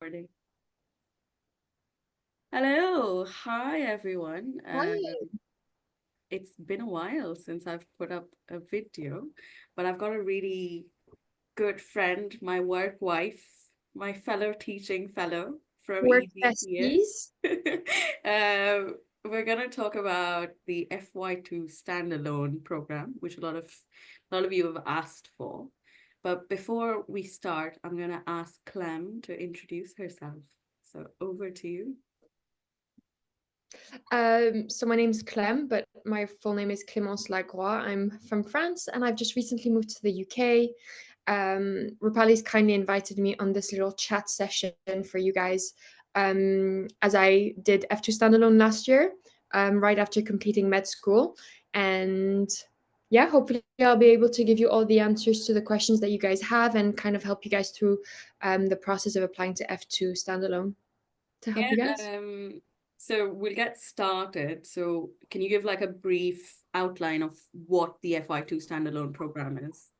Recording. Hello, hi everyone. Hi. It's been a while since I've put up a video, but I've got a really good friend, my work wife, my fellow teaching fellow from Work ED here. besties. We're gonna talk about the FY2 Standalone Program, which a lot of you have asked for. But before we start, I'm gonna ask Clem to introduce herself. So over to you. So my name's Clem, but my full name is Clemence Lagroix. I'm from France and I've just recently moved to the UK. Rupali's kindly invited me on this little chat session for you guys, as I did F2 Standalone last year, right after completing med school. And yeah, hopefully I'll be able to give you all the answers to the questions that you guys have and kind of help you guys through the process of applying to F2 Standalone to help you Yeah, guys. so we'll get started. So can you give like a brief outline of what the FY2 Standalone Program is?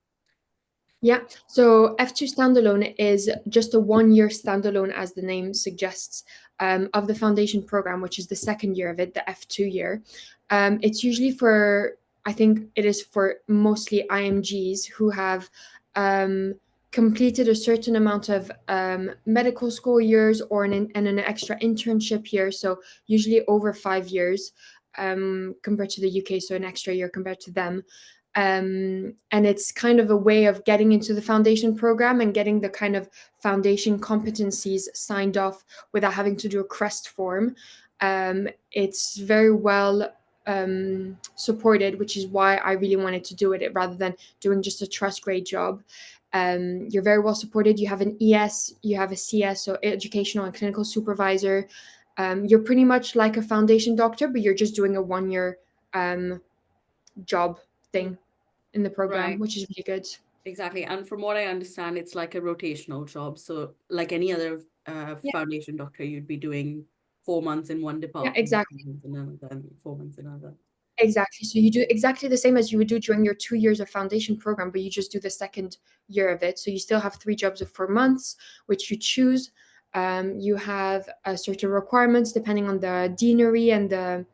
Yeah, so F2 Standalone is just a 1 year standalone, as the name suggests, of the foundation program, which is the second year of it, the F2 year. It's usually for, I think it is for mostly IMGs who have completed a certain amount of medical school years or and an extra internship year. So usually over 5 years compared to the UK, so an extra year compared to them. And it's kind of a way of getting into the foundation program and getting the kind of foundation competencies signed off without having to do a CREST form. It's very well supported, which is why I really wanted to do it rather than doing just a trust grade job. You're very well supported. You have an ES, you have a CS, so educational and clinical supervisor. You're pretty much like a foundation doctor, but you're just doing a 1 year job thing in the program, Right, which is really good. exactly. And from what I understand, it's like a rotational job. So like any other Yeah, foundation doctor, you'd be doing 4 months in one yeah, department, exactly. 4 months in another, and 4 months in another. Exactly. So you do exactly the same as you would do during your 2 years of foundation program, but you just do the second year of it. So you still have 3 jobs of 4 months, which you choose. You have certain requirements depending on the deanery and the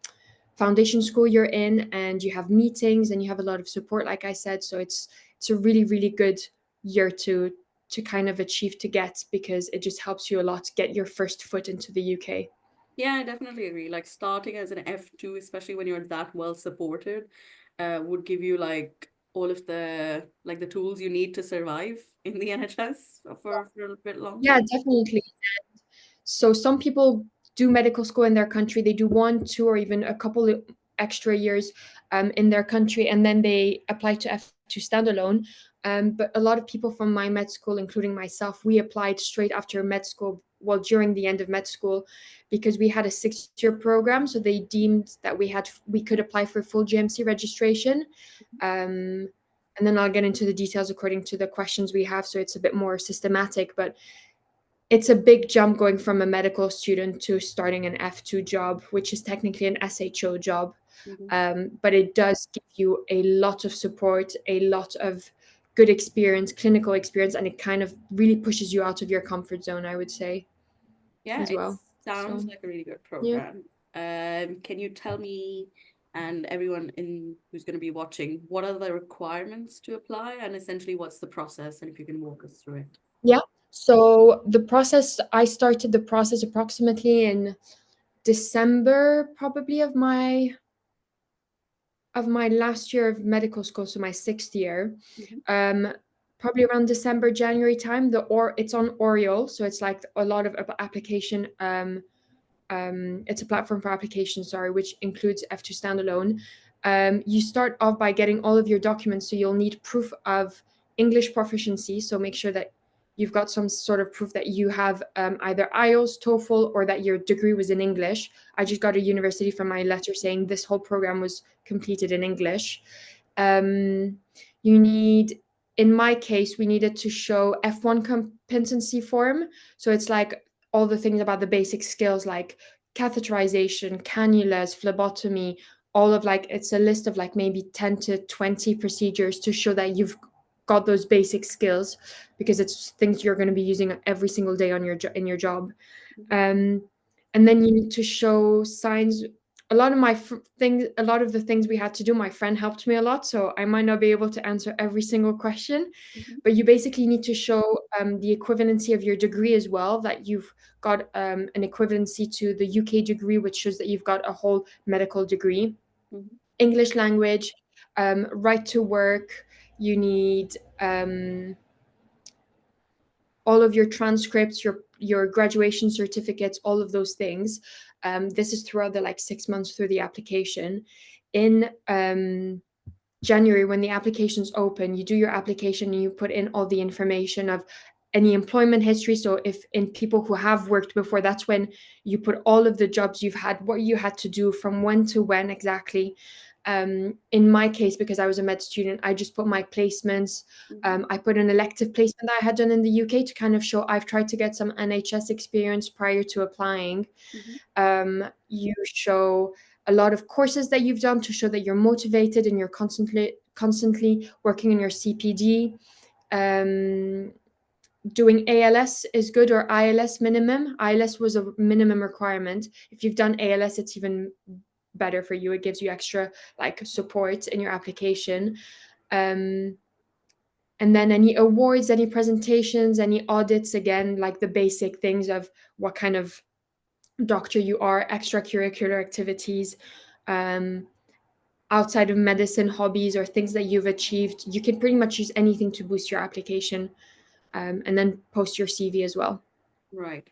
foundation school you're in, and you have meetings and you have a lot of support, like I said. So it's a really, really good year to kind of achieve to get, because it just helps you a lot to get your first foot into the UK. Yeah, I definitely agree. Like starting as an F2, especially when you're that well supported, would give you like all of the tools you need to survive in the NHS for a bit longer. Yeah, definitely. So some people do medical school in their country. They do 1, 2, or even a couple of extra years in their country, and then they apply to F2 standalone. But a lot of people from my med school, including myself, we applied straight after med school, well, during the end of med school, because we had a 6 year program. So they deemed that we could apply for full GMC registration. Um, and then I'll get into the details according to the questions we have. So it's a bit more systematic, but it's a big jump going from a medical student to starting an F2 job, which is technically an SHO job. Mhm. But it does give you a lot of support, a lot of good experience, clinical experience, and it kind of really pushes you out of your comfort zone, I would say, Yeah, as it well. sounds So, like a really good yeah. program. Can you tell me and everyone in who's going to be watching, what are the requirements to apply and essentially what's the process and if you can walk us through it? Yeah. So I started the process approximately in December, probably of my last year of medical school, so my 6th year, Mhm. um, probably around December, January time. It's on Oriole, so it's like a lot of application. It's a platform for application, sorry, which includes F2 standalone. You start off by getting all of your documents, so you'll need proof of English proficiency. So make sure that you've got some sort of proof that you have either IELTS, TOEFL, or that your degree was in English. I just got a university from my letter saying this whole program was completed in English. Um, you need, in my case, we needed to show F1 competency form. So it's like all the things about the basic skills like catheterization, cannulas, phlebotomy, all of, like, it's a list of like maybe 10 to 20 procedures to show that you've got those basic skills, because it's things you're going to be using every single day on in your job. And then you need to show signs. A lot of a lot of the things we had to do, my friend helped me a lot, so I might not be able to answer every single question. But you basically need to show the equivalency of your degree as well, that you've got an equivalency to the UK degree, which shows that you've got a whole medical degree. English language, right to work. You need all of your transcripts, your graduation certificates, all of those things. This is throughout the 6 months through the application. In January, when the application's open, you do your application and you put in all the information of any employment history. So if in people who have worked before, that's when you put all of the jobs you've had, what you had to do from when to when exactly. In my case, because I was a med student, I just put my placements. I put an elective placement that I had done in the UK to kind of show I've tried to get some NHS experience prior to applying. You show a lot of courses that you've done to show that you're motivated and you're constantly working on your CPD. Doing ALS is good, or ILS minimum. ILS was a minimum requirement. If you've done ALS, it's even better for you. It gives you extra support in your application. And then any awards, any presentations, any audits, again, like the basic things of what kind of doctor you are, extracurricular activities, outside of medicine, hobbies, or things that you've achieved. You can pretty much use anything to boost your application, and then post your CV as well. Right.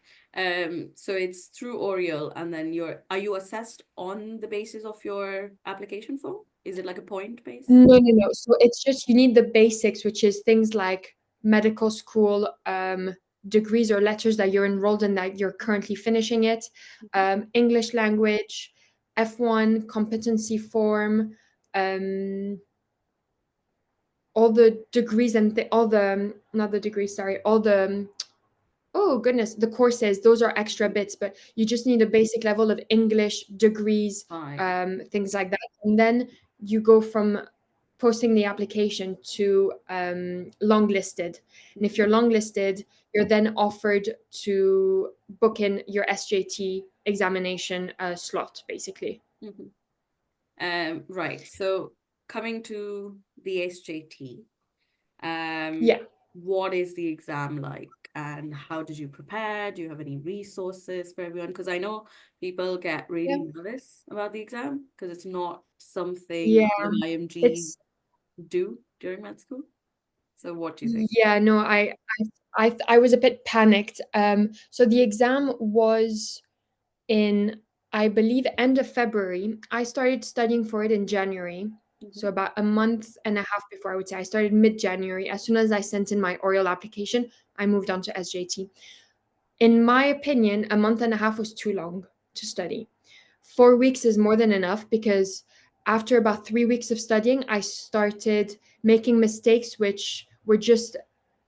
So it's through Oriel, and then are you assessed on the basis of your application form? Is it like a point based? No. So it's just, you need the basics, which is things like medical school, degrees or letters that you're enrolled in, that you're currently finishing it, English language, F1 competency form, all the degrees and all the not the degrees, sorry, all the oh goodness, the courses. Those are extra bits, but you just need a basic level of English, degrees, things like that, and then you go from posting the application to longlisted. And if you're longlisted, you're then offered to book in your SJT examination slot, basically. Right. So coming to the SJT, Yeah. what is the exam like, and how did you prepare? Do you have any resources for everyone? Because I know people get really nervous about the exam because it's not something a lot of IMGs do during med school. So what do you think? Yeah, no, I was a bit panicked. So the exam was in, I believe, end of February. I started studying for it in January. So about a month and a half before, I would say. I started mid-January. As soon as I sent in my Oriel application, I moved on to SJT. In my opinion, a month and a half was too long to study. 4 weeks is more than enough, because after about 3 weeks of studying, I started making mistakes, which were just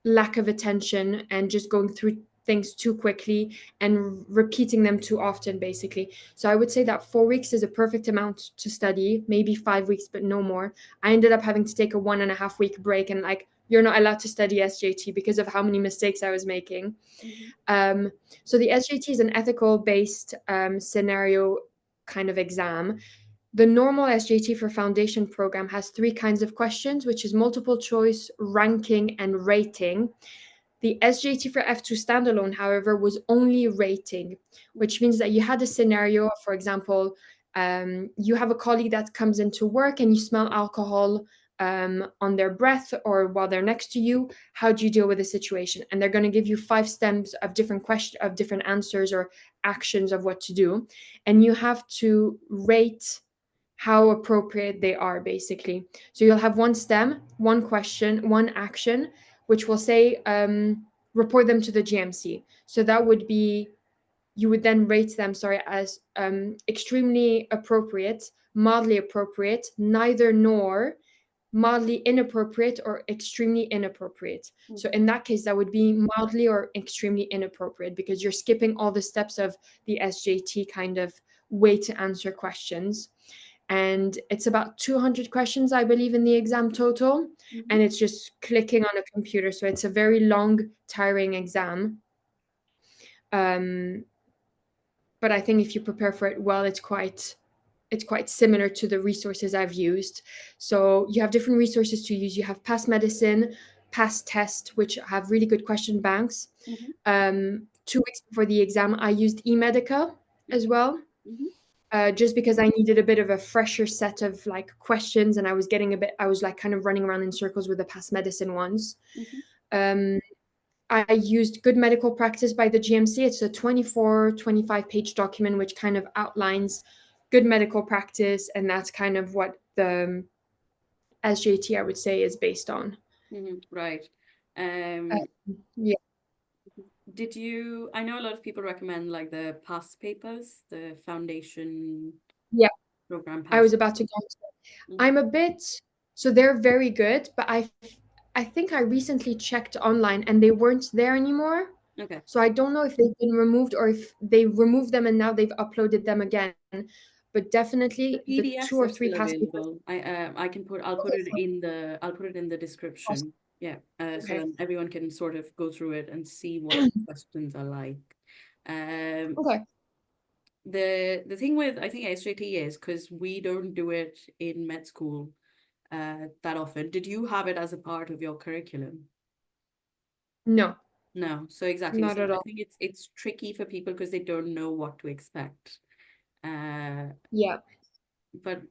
lack of attention and just going through things too quickly and repeating them too often, basically. So I would say that 4 weeks is a perfect amount to study, maybe 5 weeks, but no more. I ended up having to take a 1.5 week break, and you're not allowed to study SJT because of how many mistakes I was making. So the SJT is an ethical based scenario kind of exam. The normal SJT for foundation program has 3 kinds of questions, which is multiple choice, ranking, and rating. The SJT for F2 Standalone, however, was only rating, which means that you had a scenario, for example, you have a colleague that comes into work and you smell alcohol on their breath or while they're next to you. How do you deal with the situation? And they're going to give you 5 stems of different answers or actions of what to do, and you have to rate how appropriate they are, basically. So you'll have 1 stem, 1 question, 1 action, which will say report them to the GMC. So that would be, you would then rate them, as extremely appropriate, mildly appropriate, neither nor, mildly inappropriate, or extremely inappropriate. So in that case, that would be mildly or extremely inappropriate, because you're skipping all the steps of the SJT kind of way to answer questions. and it's about 200 questions, I believe, in the exam total, Mm-hmm. and it's just clicking on a computer. So it's a very long, tiring exam. Um, but I think if you prepare for it well, it's quite similar to the resources I've used. So you have different resources to use. You have Past Medicine, Past Test, which have really good question banks. Mm-hmm. 2 weeks before the exam, I used eMedica as well, Mm-hmm. just because I needed a bit of a fresher set of like questions, and I was like kind of running around in circles with the Past Medicine ones. Mm-hmm. Um, I used Good Medical Practice by the GMC. It's a 25 page document which kind of outlines good medical practice, and that's kind of what the SJT, I would say, is based on. Mm-hmm. Right. Uh, Um, yeah, did you, I know a lot of people recommend like the past papers, the foundation yeah. program I past. was about to go. Mm-hmm. I'm a bit so they're very good, but I think I recently checked online and they weren't there anymore. Okay. So I don't know if they've been removed or if they removed them and now they've uploaded them again. But The definitely the two PDFs or are three still past papers. available. I can put I'll put Okay, it in the I'll put it in the awesome. description. Yeah. So Okay. then everyone can sort of go through it and see what the questions are like. Um, Okay. the thing with I think SJT is because we don't do it in med school that often. Did you have it as a part of your curriculum? No, No. So exactly. not So at I all. think it's tricky for people because they don't know what to expect. Uh, Yeah. but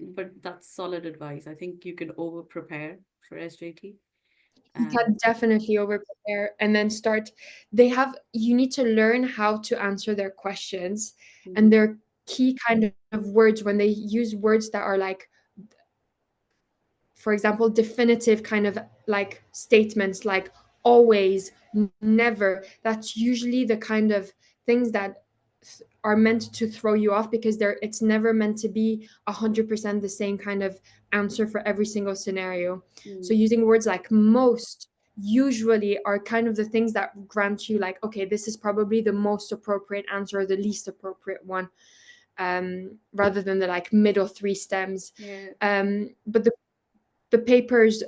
that's solid advice. I think you can over prepare for SJT. You Uh, can definitely over prepare and then start. You need to learn how to answer their questions and mhm, their key kind of words when they use words that are like, for example, definitive kind of like statements like always, never. That's usually the kind of things that are meant to throw you off because it's never meant to be 100% the same kind of answer for every single scenario. So mm, using words like most usually are kind of the things that grant you like, okay, this is probably the most appropriate answer or the least appropriate one, rather than the like middle three stems. yeah. But the papers,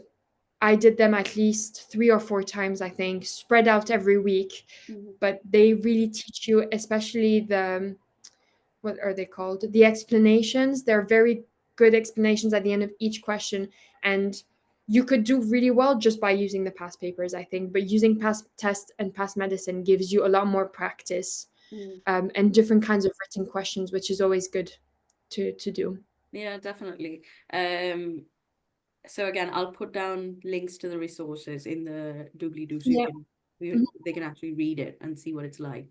I did them at least 3 or 4 times, I think, spread out every week. Mhm, But they really teach you, especially the, what are they called? The explanations. They're very good explanations at the end of each question. And you could do really well just by using the past papers, I think. But using past test and past medicine gives you a lot more practice, mm. and different kinds of written questions, which is always good to do. Yeah, definitely. Um, so again, I'll put down links to the resources in the doobly-doo so Yeah. Mhm. they can actually read it and see what it's like.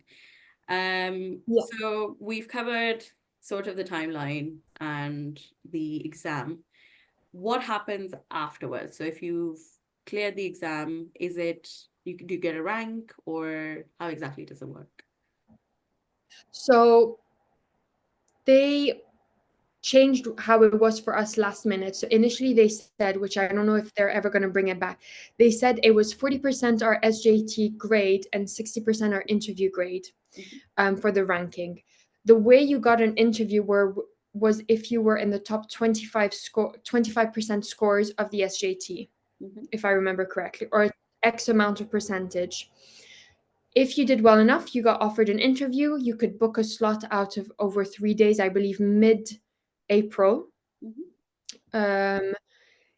Yeah. So we've covered sort of the timeline and the exam. What happens afterwards? So if you've cleared the exam, is it do you get a rank or how exactly does it work? So they changed how it was for us last minute. So initially they said, which I don't know if they're ever going to bring it back, they said it was 40% our SJT grade and 60% our interview grade, Mhm, for the ranking. The way you got an interview was if you were in the top 25% scores of the SJT, mhm, if I remember correctly, or X amount of percentage. If you did well enough, you got offered an interview. You could book a slot out of over 3 days, I believe mid April. mhm. Um,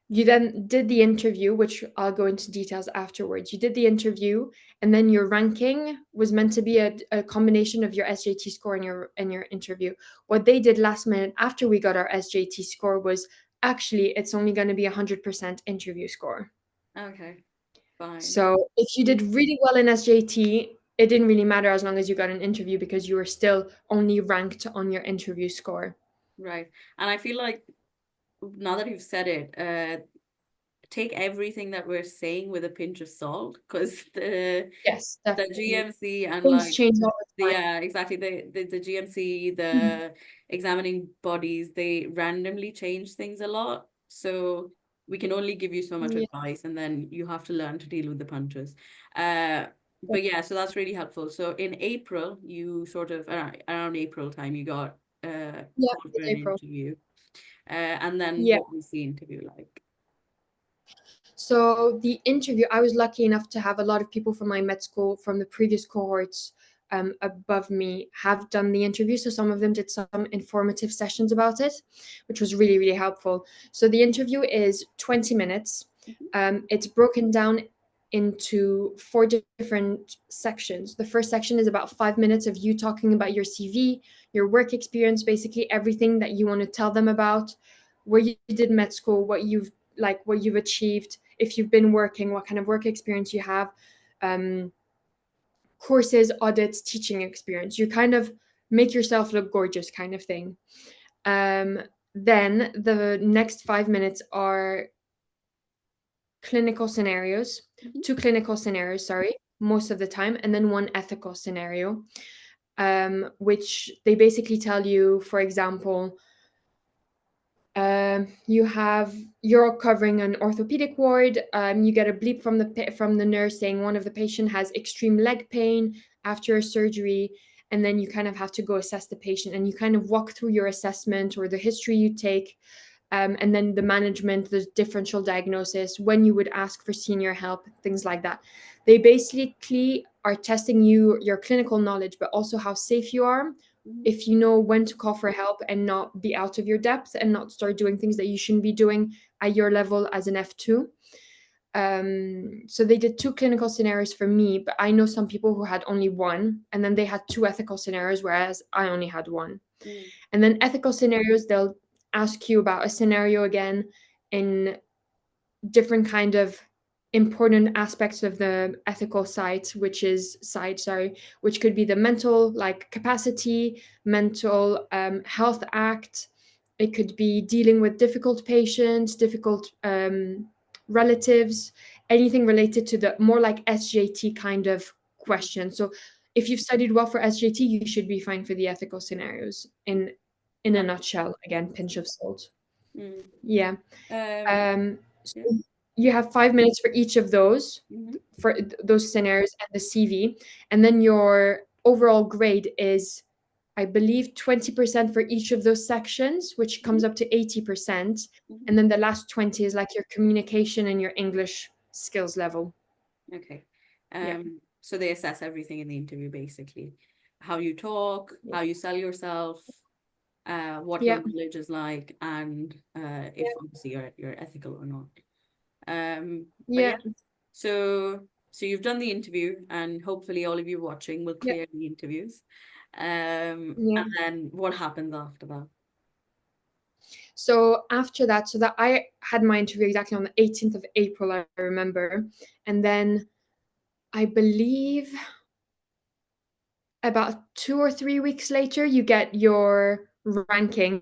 you then did the interview, which I'll go into details afterwards. You did the interview, and then your ranking was meant to be a combination of your SJT score and your interview. What they did last minute after we got our SJT score was actually it's only going to be 100% interview score. Okay, fine. So if you did really well in SJT, it didn't really matter as long as you got an interview because you were still only ranked on your interview score. Right. And I feel like now that you've said it, take everything that we're saying with a pinch of salt because Yes, the definitely. GMC and Things like change all the time. yeah, exactly. The GMC, Mhm. the examining bodies, they randomly change things a lot. So we can only give you so much Yeah. advice and then you have to learn to deal with the punches. Uh, but yeah, so that's really helpful. So in April, you sort of around April time, you got Yeah, called for it's an April. interview. And then Yeah. what was the interview like? So the interview, I was lucky enough to have a lot of people from my med school from the previous cohorts above me have done the interview. So some of them did some informative sessions about it, which was really, really helpful. So the interview is 20 minutes. It's broken down into 4 different sections. The first section is about 5 minutes of you talking about your CV, your work experience, basically everything that you want to tell them about, where you did med school, what you've achieved, if you've been working, what kind of work experience you have, courses, audits, teaching experience. You kind of make yourself look gorgeous, kind of thing. Then the next 5 minutes are clinical scenarios, Mm-hmm. 2 clinical scenarios, sorry, most of the time, and then 1 ethical scenario, which they basically tell you, for example, you're covering an orthopedic ward. You get a bleep from the nurse saying one of the patient has extreme leg pain after a surgery, and then you kind of have to go assess the patient, and you kind of walk through your assessment or the history you take, and then the management, the differential diagnosis, when you would ask for senior help, things like that. They basically are testing your clinical knowledge, but also how safe you are, Mm-hmm. if you know when to call for help and not be out of your depth and not start doing things that you shouldn't be doing at your level as an F2. So they did 2 clinical scenarios for me, but I know some people who had only one, and then they had 2 ethical scenarios, whereas I only had one. Mm-hmm. And then ethical scenarios, they'll ask you about a scenario again in different kind of important aspects of the ethical side, which could be the mental like capacity, mental health act. It could be dealing with difficult patients, difficult relatives, anything related to the more like SJT kind of question. So if you've studied well for SJT, you should be fine for the ethical scenarios in a That nutshell. Again, makes pinch sense. of salt. Mm. Yeah. Um, So yeah. you have 5 minutes for each of those, Mm-hmm. for those scenarios and the CV, and then your overall grade is, I believe, 20% for each of those sections, which Mm-hmm. comes up to 80%, Mm-hmm. and then the last 20 is like your communication and your English skills level. Okay. Yeah. So they assess everything in the interview, basically. How you talk, Yeah. how you sell yourself, what your Yeah. knowledge is like, and if obviously you're ethical or not. But Yeah. yeah, so you've done the interview, and hopefully all of you watching will Yeah. clear the interviews. Yeah. And then what happens after that? So after that, so that I had my interview exactly on the 18th of April, I remember. And then I believe about 2 or 3 weeks later, you get your ranking.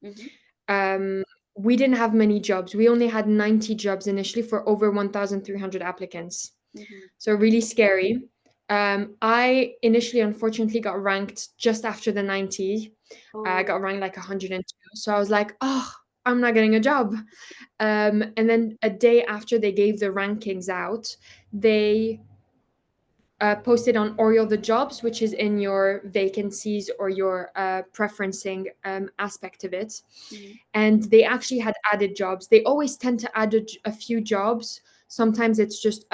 Mm-hmm. Um, we didn't have many jobs. We only had 90 jobs initially for over 1,300 applicants. Mm-hmm. So really scary. I initially, unfortunately, got ranked just after the 90. I Oh. got ranked like 102. So I was like, oh, I'm not getting a job. And then a day after they gave the rankings out, they posted on Oriel the jobs, which is in your vacancies or your preferencing aspect of it. Mm-hmm. And they actually had added jobs. They always tend to add a few jobs. Sometimes it's just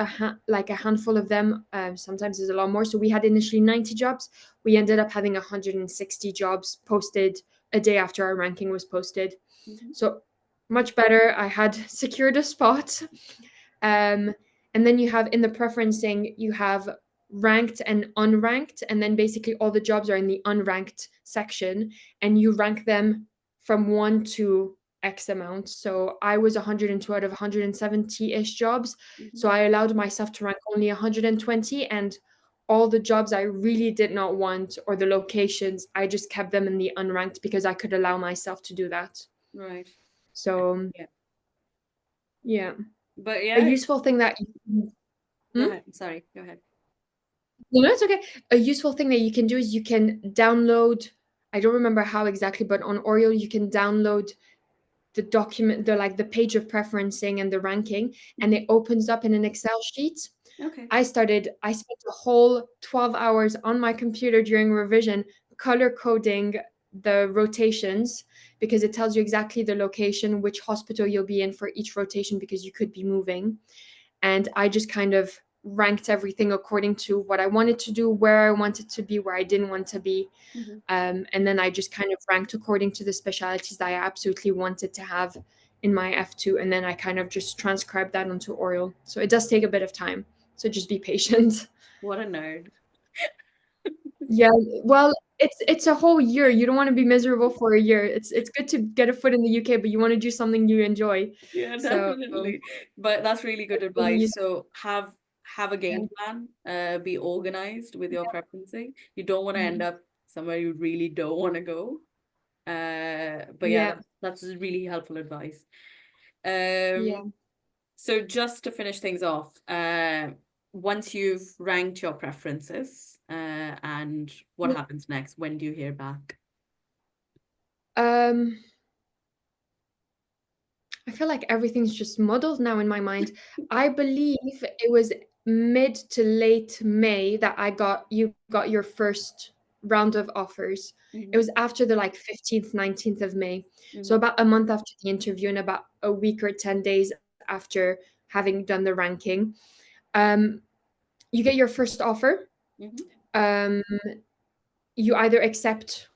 like a handful of them. Sometimes it's a lot more. So we had initially 90 jobs. We ended up having 160 jobs posted a day after our ranking was posted. Mm-hmm. So much better. I had secured a spot. Um, and then you have in the preferencing, you have ranked and unranked. And then basically all the jobs are in the unranked section. And you rank them from 1 to X amount. So I was 102 out of 170-ish jobs. Mm-hmm. So I allowed myself to rank only 120. And all the jobs I really did not want or the locations, I just kept them in the unranked because I could allow myself to do that. Right. So Yeah. yeah, But a yeah, useful thing that go Hmm? ahead. Sorry, go ahead. No, it's okay. A useful thing that you can do is you can download. I don't remember how exactly, but on Oriel you can download the document, the page of preferencing and the ranking, and it opens up in an Excel sheet. Okay. I spent a whole 12 hours on my computer during revision color coding the rotations, because it tells you exactly the location, which hospital you'll be in for each rotation, because you could be moving. And I just kind of ranked everything according to what I wanted to do, where I wanted to be, where I didn't want to be. Mhm. And then I just kind of ranked according to the specialties that I absolutely wanted to have in my F2. And then I kind of just transcribed that onto oral. So it does take a bit of time. So just be patient. What a nerd. Yeah, well, it's a whole year. You don't want to be miserable for a year. It's good to get a foot in the UK, but you want to do something you enjoy. Yeah, So definitely. But that's really good you advice. So have a yeah, game plan. Be organized with your preferencing. You don't want to end mhm, up somewhere you really don't want to go. But yeah, yeah, that's really helpful advice. yeah. So just to finish things off, once you've ranked your preferences, and what Yeah. happens next? When do you hear back? Um, I feel like everything's just muddled now in my mind. I believe it was mid to late May that you got your first round of offers. It Mm-hmm. was after the like 15th, 19th of May. So Mm-hmm. about a month after the interview and about a week or 10 days after having done the ranking. Um, you get your first offer. Mm-hmm. Um, you either accept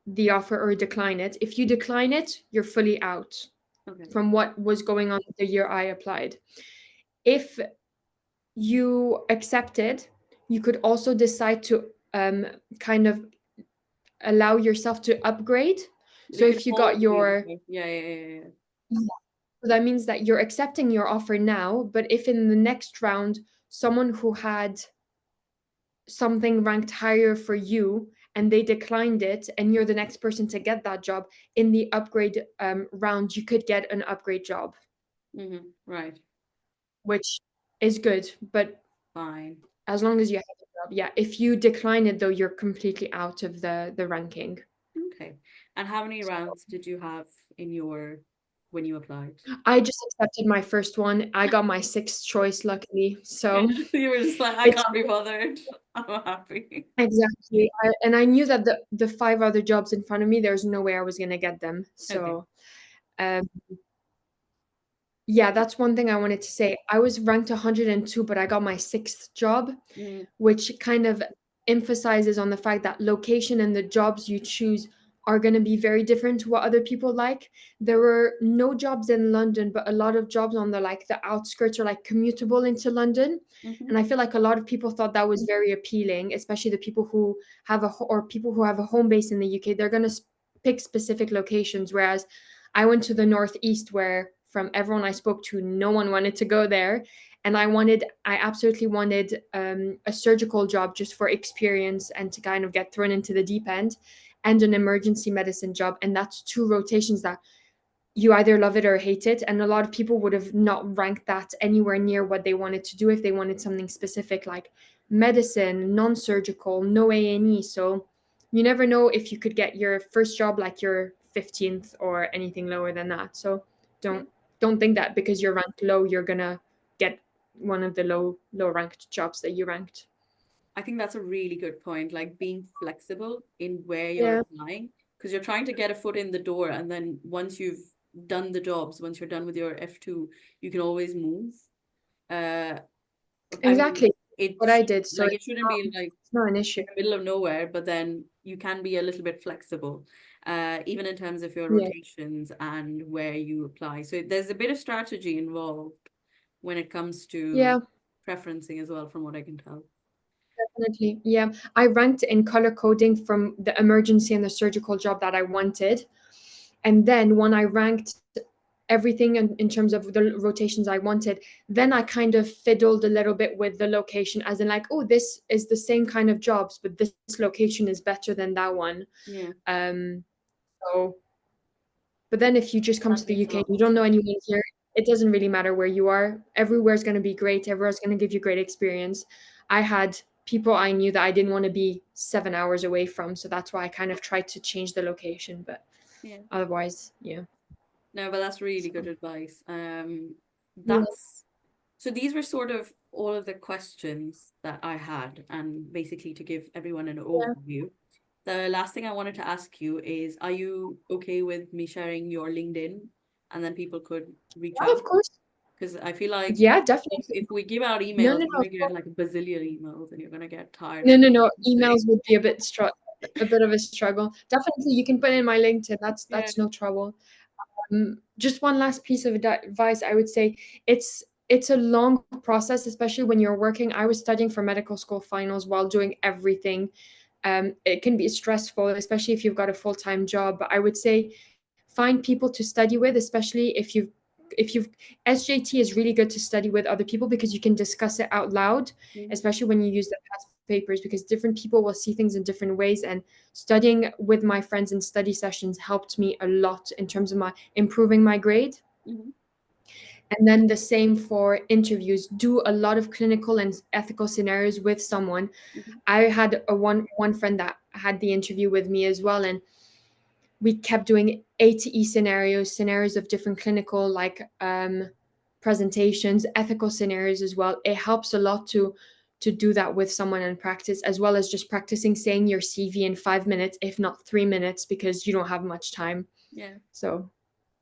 the offer or decline it. If you decline it, you're fully out Okay. from what was going on the year I applied. If you accepted, you could also decide to kind of allow yourself to upgrade. So You can if you got hold the your, offer. Yeah. yeah, so that means that you're accepting your offer now, but if in the next round someone who had something ranked higher for you and they declined it and you're the next person to get that job, in the upgrade round you could get an upgrade job, Mm-hmm. Right. which is good, but Fine. as long as you have a job. Yeah, if you decline it though, you're completely out of the ranking. Okay. And how many rounds did you have in your when you applied? I just accepted my first one. I got my sixth choice luckily. Yeah. So You were just like, I it's can't be bothered. I'm happy. exactly. And I knew that the five other jobs in front of me, there's no way I was gonna get them. Okay. So um yeah, that's one thing I wanted to say. I was ranked 102, but I got my sixth job, Mm, which kind of emphasizes on the fact that location and the jobs you choose are going to be very different to what other people like. There were no jobs in London, but a lot of jobs on the outskirts or like commutable into London. mm-hmm. And I feel like a lot of people thought that was very appealing, especially the people who or people who have a home base in the UK. They're going to pick specific locations, whereas I went to the northeast where from everyone I spoke to, no one wanted to go there. And I absolutely wanted a surgical job just for experience and to kind of get thrown into the deep end, and an emergency medicine job. And that's two rotations that you either love it or hate it. And a lot of people would have not ranked that anywhere near what they wanted to do if they wanted something specific like medicine, non-surgical, no A&E. So you never know if you could get your first job like your 15th or anything lower than that. So Yeah. don't think that because you're ranked low, you're gonna get one of the low ranked jobs that you ranked. I think that's a really good point, like being flexible in where you're Yeah, applying, because you're trying to get a foot in the door, and then once you've done the jobs, once you're done with your F2, you can always move. Uh, I mean, exactly. it What I should, did. So like it shouldn't be like it's not an issue. in the middle of nowhere, but then you can be a little bit flexible, even in terms of your Yeah. rotations and where you apply. So there's a bit of strategy involved when it comes to Yeah. preferencing as well, from what I can tell. Definitely. Yeah. I ranked in color coding from the emergency and the surgical job that I wanted. And then when I ranked everything in terms of the rotations I wanted, then I kind of fiddled a little bit with the location, as in like, oh, this is the same kind of jobs, but this location is better than that one. Yeah, Um, so but then if you just come that to the makes a UK and lot you more don't know sense. anyone here, it doesn't really matter where you are. Everywhere's going to be great. Everywhere's going to give you great experience. I had people I knew that I didn't want to be 7 hours away from, so that's why I kind of tried to change the location. But Yeah. otherwise, yeah. No, but that's really good So advice. yeah, That's so these were sort of all of the questions that I had, and basically to give everyone an yeah, overview. the last thing I wanted to ask you is, are you okay with me sharing your LinkedIn and then people could reach Yeah, out? of course. Because I feel like Yeah, definitely. if we give out No, emails, no, you're no. gonna get like a bazillion emails and you're gonna get tired No, of no, no. saying. Emails would be a bit of a struggle. Definitely, you can put in my LinkedIn. Yeah. That's no trouble. Just one last piece of advice, I would say it's a long process, especially when you're working. I was studying for medical school finals while doing everything. It can be stressful, especially if you've got a full-time job. But I would say find people to study with, especially if you've SJT is really good to study with other people because you can discuss it out loud, Mhm. especially when you use the past papers, because different people will see things in different ways. And studying with my friends in study sessions helped me a lot in terms of my improving my grade. Mhm. And then the same for interviews. Do a lot of clinical and ethical scenarios with someone. Mhm. I had a one friend that had the interview with me as well, and we kept doing A to E scenarios of different clinical presentations, ethical scenarios as well. It helps a lot to do that with someone and practice, as well as just practicing saying your CV in 5 minutes, if not 3 minutes, because you don't have much time. Yeah. So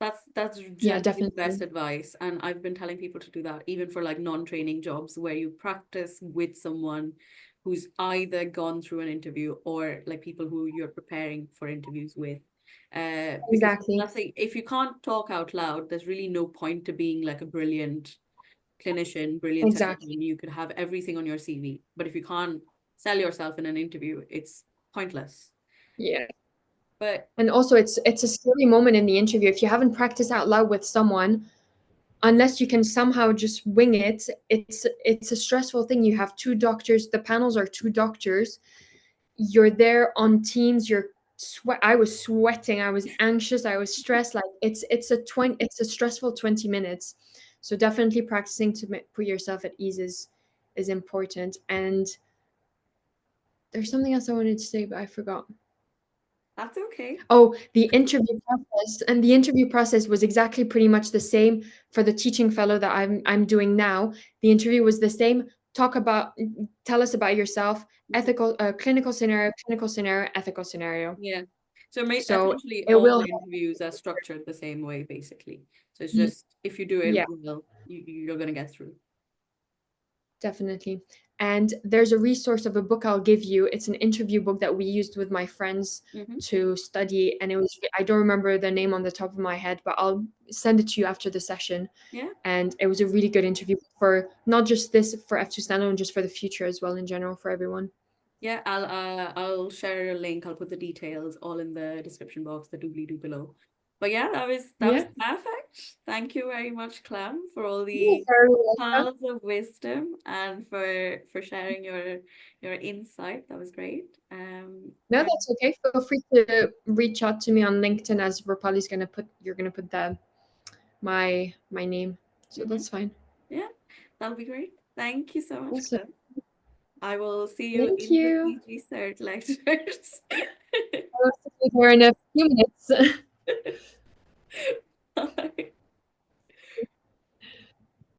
That's yeah, generally the best definitely. advice. And I've been telling people to do that, even for like non-training jobs where you practice with someone who's either gone through an interview or like people who you're preparing for interviews with. Because Exactly. nothing, if you can't talk out loud, there's really no point to being like a brilliant clinician, brilliant Exactly. technician. You could have everything on your CV, but if you can't sell yourself in an interview, it's pointless. Yeah. But And also it's a scary moment in the interview. If you haven't practiced out loud with someone, unless you can somehow just wing it, it's a stressful thing. You have two doctors, the panels are two doctors. You're there on Teams, you're sweat. I was sweating, I was anxious, I was stressed. Like it's a stressful 20 minutes. So definitely practicing to put yourself at ease is important. And there's something else I wanted to say, but I forgot. that's okay. Oh, the interview process. And the interview process was exactly pretty much the same for the teaching fellow that I'm doing now. The interview was the same. Tell us about yourself, Mhm. ethical, clinical scenario, ethical scenario. Yeah. So So essentially, it all will the interviews are structured the same way, basically. So it's help. just if you do it Yeah, well, you're gonna get through. definitely. And there's a resource of a book I'll give you. It's an interview book that we used with my friends Hmm. to study. And I don't remember the name on the top of my head, but I'll send it to you after the session. Yeah. And it was a really good interview for not just this for F2 Standalone, just for the future as well in general for everyone. Yeah, I'll share a link. I'll put the details all in the description box, the doobly doo below. But yeah, that was Yeah, perfect. Thank you very much, Clem, for all you're the very welcome. pearls of wisdom and for sharing your insight. That was great. No, And that's okay. Feel free to reach out to me on LinkedIn as Rapali's you're gonna put my name. So mhm, that's fine. yeah, that'll be great. Thank you so much, Awesome. Clem. I will see you Thank in the you. PG cert lectures. I'll see you here in a few minutes. Bye.